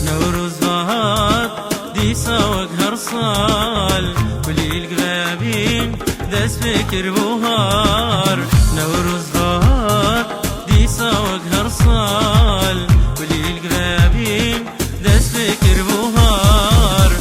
نوروز هات ديسا وقهر صال كلي القلابين دس فكر بوهار نوروز هات ديسا وقهر صال كلي القلابين دس فكر بوهار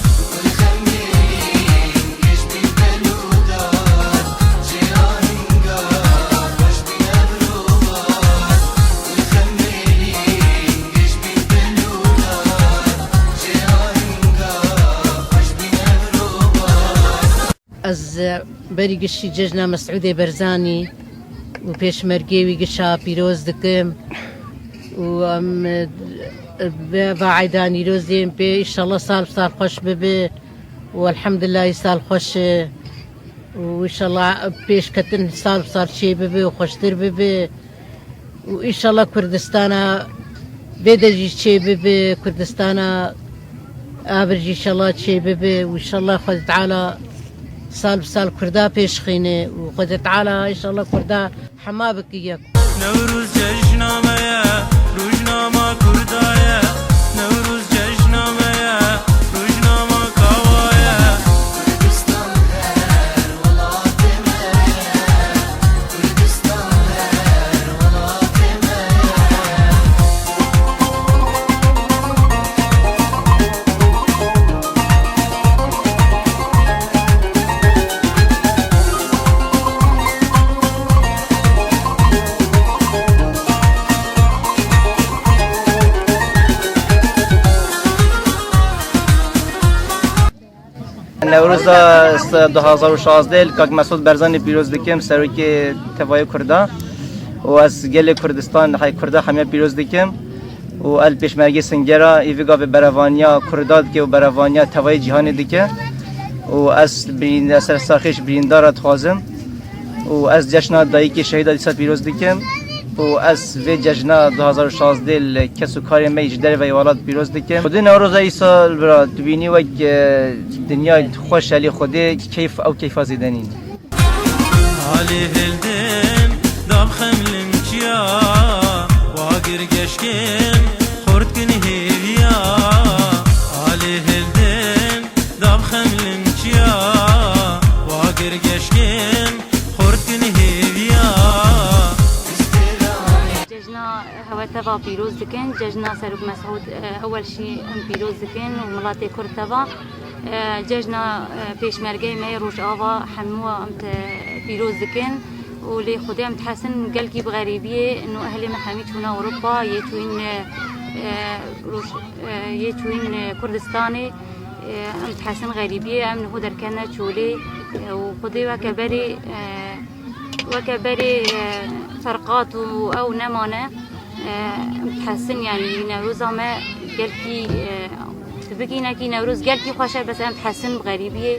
از بری گشتی جژنا مسعود برزانی و پیشمرگی گشا پیروز دکم و با عیدانی روز دیم پی ایشالله سال خوش ببه و الحمدلله سال خوش و ایشالله پیش کتن سال چی ببه و خوشتر ببه و ایشالله کردستانا بدجی چی ببه کردستانا آبرجی ایشالله چی ببه و ایشالله خود تعالی سال كردا پیش خینه و خود تعالی ان شاء الله كردا حما بكيك نوروز جشنامه روزنامه کردایه نوروز جشنامه روزنامه کاوایه کردستان هر ولات کردستان هر ولات نوروز 2016 کاک مسعود برزانی پیروز دکم سروکی توای کردا و از گل کردستان های کردا همه پیروز دکم و ال پیشمرگی سنگرا ایوگا به بروانیا کرداد که و بروانیا توای جهان دکه و از برین اثر سرخیش بریندارت خوازم و از جشن دایی که شهید دیسا پیروز دکم و از وی جشن 2016 کسو کار میج در ویوالات پیروز دکم خود نوروز ای سال برا دبینی و دنیا خوش علی خوده کیف او کیف زیدنین علی هلدن دام خملم چیا واگر گشکم خورد کنی هیویا علی هلدن دام خملم چیا واگر گشکم خورد کنی هیویا ججنا هوا تبا پیروز دکن ججنا سروک مسعود اول شی پیروز دکن و ملاتی کرد تبا ججنا پیشمرگی می روش آوا حموا امت پیروز دکن و لی خودی امت حسن قلقی بغریبیه انه اهل محامی تونا اوروبا یتوین کردستانی امت حسن غریبیه امن هو درکنه چولی و خودی وكبري فرقات أو نمانة تحسن يعني نوروز ما قال كي تبكينا كي نوروز قال كي خوشة بس أم تحسن بغريبية